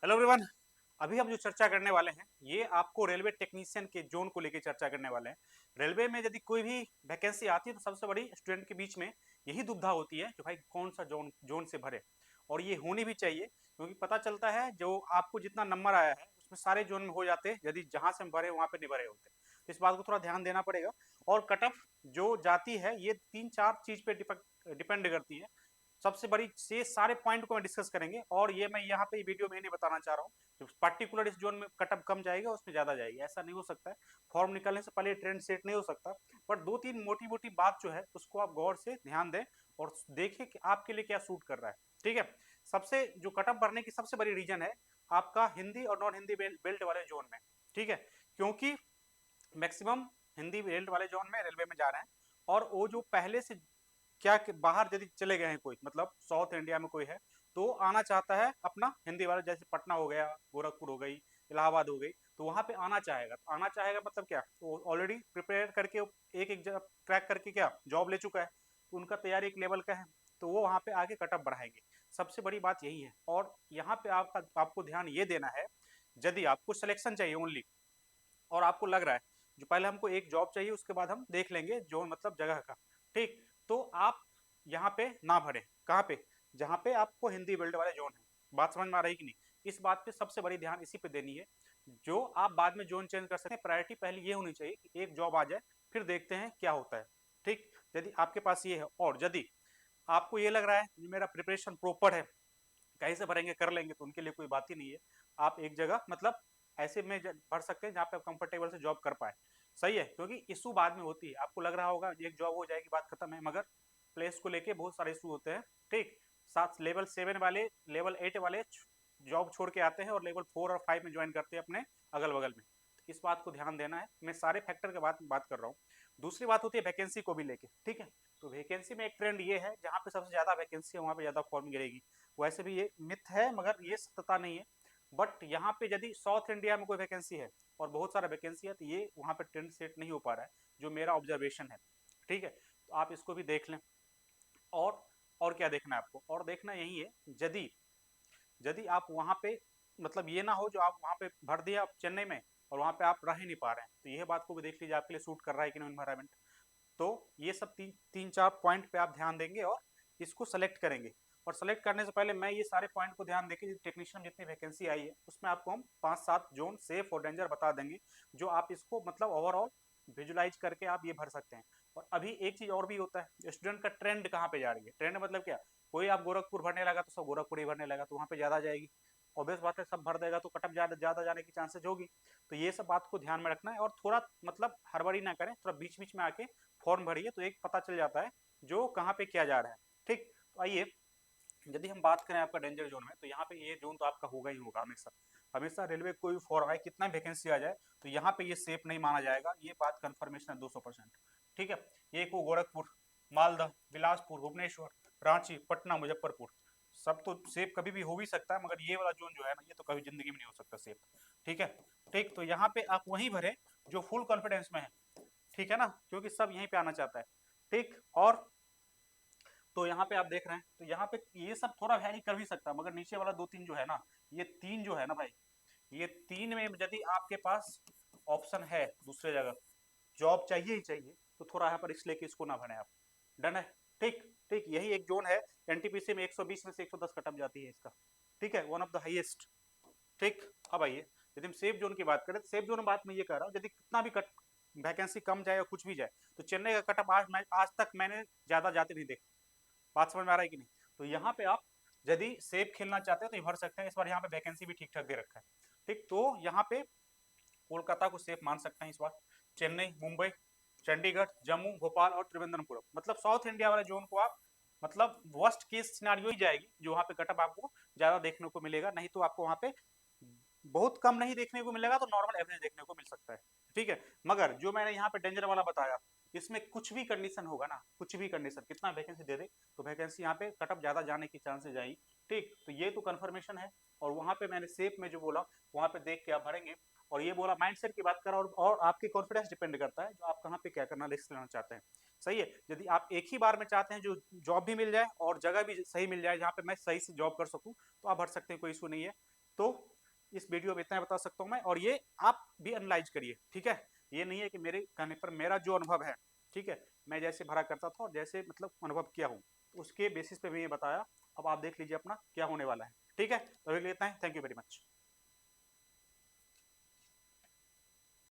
Hello everyone. अभी हम जो चर्चा करने वाले हैं ये आपको रेलवे टेक्नीशियन के जोन को लेकर चर्चा करने वाले हैं। रेलवे में यदि कोई भी वैकेंसी आती है तो सबसे बड़ी स्टूडेंट के बीच में यही दुविधा होती है कि भाई कौन सा जोन जोन से भरे, और ये होनी भी चाहिए क्योंकि पता चलता है जो आपको जितना नंबर आया है उसमें सारे जोन में हो जाते हैं, यदि जहाँ से हम भरे वहाँ पे नहीं भरे होते। तो इस बात को थोड़ा ध्यान देना पड़ेगा। और कट ऑफ जो जाती है ये तीन चार चीज पे डिपेंड करती है। सबसे बड़ी ये सारे पॉइंट को मैं डिस्कस करेंगे, और ये मैं यहाँ पे वीडियो में नहीं बताना चाह रहा हूँ जो पर्टिकुलर इस जोन में कटअप कम जाएगा उसमें ज्यादा जाएगी, ऐसा नहीं हो सकता है। फॉर्म निकलने से पहले ट्रेंड सेट नहीं हो सकता। पर दो तीन मोटी मोटी बात जो है उसको आप गौर से ध्यान दें और देखिए कि आपके लिए क्या सूट कर रहा है। ठीक है। सबसे जो कटअप बढ़ने की सबसे बड़ी रीजन है आपका हिंदी और नॉन हिंदी बेल्ट वाले जोन में। ठीक है। क्योंकि मैक्सिमम हिंदी बेल्ट वाले जोन में रेलवे में जा रहे हैं, और वो जो पहले से क्या कि बाहर यदि चले गए हैं कोई, मतलब साउथ इंडिया में कोई है तो आना चाहता है अपना हिंदी वाला, जैसे पटना हो गया, गोरखपुर हो गई, इलाहाबाद हो गई, तो वहां पे आना चाहेगा। तो आना चाहेगा मतलब क्या, वो ऑलरेडी प्रिपेयर करके एक एक जगह क्रैक करके क्या जॉब ले चुका है, तो उनका तैयारी एक लेवल का है, तो वो वहां पे आगे कटअप बढ़ाएंगे। सबसे बड़ी बात यही है। और यहाँ पे आपको ध्यान ये देना है, यदि आपको सिलेक्शन चाहिए ओनली और आपको लग रहा है जो पहले हमको एक जॉब चाहिए उसके बाद हम देख लेंगे जोन मतलब जगह का, ठीक, तो आप यहाँ पे ना भरें। कहाँ पे? जहाँ पे आपको हिंदी बेल्ट वाले जोन है। बात समझ में आ रही कि नहीं? इस बात पे सबसे बड़ी ध्यान इसी पे देनी है। जो आप बाद में जोन चेंज कर सकते हैं, प्रायोरिटी पहले ये होनी चाहिए कि एक जॉब आ जाए, फिर देखते हैं क्या होता है। ठीक। यदि आपके पास ये है और यदि आपको ये लग रहा है मेरा प्रिपरेशन प्रॉपर है, कहीं से भरेंगे कर लेंगे, तो उनके लिए कोई बात ही नहीं है। आप एक जगह मतलब ऐसे में भर सकते हैं जहाँ पे आप कंफर्टेबल से जॉब कर पाए। सही है, क्योंकि इशू बाद में होती है। आपको लग रहा होगा एक जॉब हो जाएगी बात खत्म है, मगर प्लेस को लेके बहुत सारे इशू होते हैं। ठीक। साथ लेवल 7 वाले, लेवल 8 वाले जॉब छोड़ के आते हैं और लेवल 4 और 5 में ज्वाइन करते हैं अपने अगल बगल में। तो इस बात को ध्यान देना है। मैं सारे फैक्टर के बात कर रहा हूँ। दूसरी बात होती है वैकेंसी को भी लेके। ठीक है। तो वैकेंसी में एक ट्रेंड ये है, जहाँ पे सबसे ज्यादा वैकेंसी है वहाँ पे ज्यादा फॉर्म गिरेगी। वैसे भी ये मिथ है मगर ये सत्यता नहीं है। बट यहाँ पे यदि साउथ इंडिया में कोई वैकेंसी है और बहुत सारा वैकेंसी है, तो ये वहाँ पे ट्रेंड सेट नहीं हो पा रहा है, जो मेरा ऑब्जर्वेशन है। ठीक है। तो आप इसको भी देख लें। और और क्या देखना है आपको? और देखना यही है, यदि यदि आप वहाँ पे मतलब ये ना हो जो आप वहाँ पे भर दिया आप चेन्नई में और वहाँ पे आप रह ही नहीं पा रहे हैं, तो यह बात को भी देख लीजिए आपके लिए सूट कर रहा है कि नहीं एनवायरमेंट। तो ये सब तीन चार पॉइंट पे आप ध्यान देंगे और इसको सेलेक्ट करेंगे। और सेलेक्ट करने से पहले मैं ये सारे पॉइंट को ध्यान देके टेक्नीशियन जितनी वैकेंसी आई है उसमें आपको हम 5-7 जोन सेफ और डेंजर बता देंगे, जो आप इसको मतलब ओवरऑल विजुलाइज करके आप ये भर सकते हैं। और अभी एक चीज और भी होता है, स्टूडेंट का ट्रेंड कहाँ पे जा रही है। ट्रेंड मतलब क्या, कोई आप गोरखपुर भरने लगा तो सब गोरखपुर ही भरने लगा, तो वहाँ पे ज्यादा जाएगी। ऑब्वियस बात है, सब भर देगा तो कटअप ज्यादा ज्यादा जाने की चांसेस होगी। तो ये सब बात को ध्यान में रखना है और थोड़ा मतलब हड़बड़ी ना करें, थोड़ा बीच बीच में आके फॉर्म भरिए तो एक पता चल जाता है जो कहाँ पे किया जा रहा है। ठीक। तो आइए, यदि हम बात करें आपका डेंजर जोन में, तो यहाँ पे ये जोन तो आपका होगा ही होगा हमेशा। हमेशा रेलवे कोई भी फॉर्म आए, कितना वैकेंसी आ जाए, तो यहाँ पे ये सेफ नहीं माना जाएगा। ये बात कंफर्मेशन है 200%। ठीक है। ये को गोरखपुर, मालदा, बिलासपुर, भुवनेश्वर, रांची, पटना, मुजफ्फरपुर, सब तो सेफ कभी भी हो भी सकता है, मगर ये वाला जोन जो है ना, ये तो कभी जिंदगी में नहीं हो सकता सेफ। ठीक है। ठीक। तो यहाँ पे आप वही भरे जो फुल कॉन्फिडेंस में है। ठीक है ना, क्योंकि सब यहीं पे आना चाहता है। ठीक। और तो यहाँ पे आप देख रहे हैं, तो यहाँ पे ये सब थोड़ा वैरी कर भी सकता है, मगर नीचे वाला दो तीन जो है ना, ये तीन जो है ना भाई, ये तीन में यदि आपके पास ऑप्शन है दूसरे जगह जॉब चाहिए ही चाहिए, तो थोड़ा यहाँ पर रिस्क लेके इसको ना भरें आप। डन है? ठीक। ठीक। यही एक जोन है। एनटीपीसी में 120 में से 110 कटअप जाती है इसका। ठीक है, वन ऑफ द हाईएस्ट। ठीक। अब आइए, यदि हम सेफ जोन की बात करें, तो सेफ जोन में बात मैं ये कह रहा हूँ, यदि कितना भी कट वैकेंसी कम जाए या कुछ भी जाए, तो चेन्नई का कटअप आज तक मैंने ज्यादा जाते नहीं देखा। बात समझ में आ रहा है कि नहीं? तो यहाँ पे आप यदि सेफ खेलना चाहते हैं तो ये भर सकते हैं। इस बार यहाँ पे वैकेंसी भी ठीक ठाक दे रखा है। ठीक। तो यहाँ पे कोलकाता को सेफ मान सकते हैं इस बार। चेन्नई, मुंबई, चंडीगढ़, जम्मू, भोपाल और त्रिवेंद्रपुरम, मतलब साउथ इंडिया वाले जोन को आप मतलब वर्स्ट केस सिनारियो ही जाएगी जो वहाँ पे कटअप आपको ज्यादा देखने को मिलेगा। नहीं तो आपको वहाँ पे बहुत कम नहीं देखने को मिलेगा, तो नॉर्मल एवरेज देखने को मिल सकता है। ठीक है। मगर जो मैंने यहाँ पे डेंजर वाला बताया, इसमें कुछ भी कंडीशन होगा ना, कुछ भी कंडीशन कितना वैकेंसी दे दे, तो वैकेंसी यहाँ पे कटअप ज्यादा जाने की चांसेस आई। ठीक। तो ये तो कंफर्मेशन है। और वहाँ पे मैंने सेफ में जो बोला, वहाँ पे देख के आप भरेंगे। और ये बोला माइंडसेट की बात करा, और आपकी कॉन्फिडेंस डिपेंड करता है जो आप कहाँ पे क्या करना रिस्क लेना चाहते हैं। सही है। यदि आप एक ही बार में चाहते हैं जो जॉब भी मिल जाए और जगह भी सही मिल जाए जहाँ पे मैं सही से जॉब कर सकूँ, तो आप भर सकते हैं, कोई इशू नहीं है। तो इस वीडियो में इतना बता सकता हूँ मैं, और ये आप भी एनालाइज करिए, ठीक है। ये नहीं है कि मेरे कहने पर, मेरा जो अनुभव है, ठीक है, मैं जैसे भरा करता था और जैसे मतलब अनुभव किया हूँ, उसके बेसिस पे मैं ये बताया। अब आप देख लीजिए अपना क्या होने वाला है, ठीक है। तो अभी के लिए इतना ही, थैंक यू वेरी मच।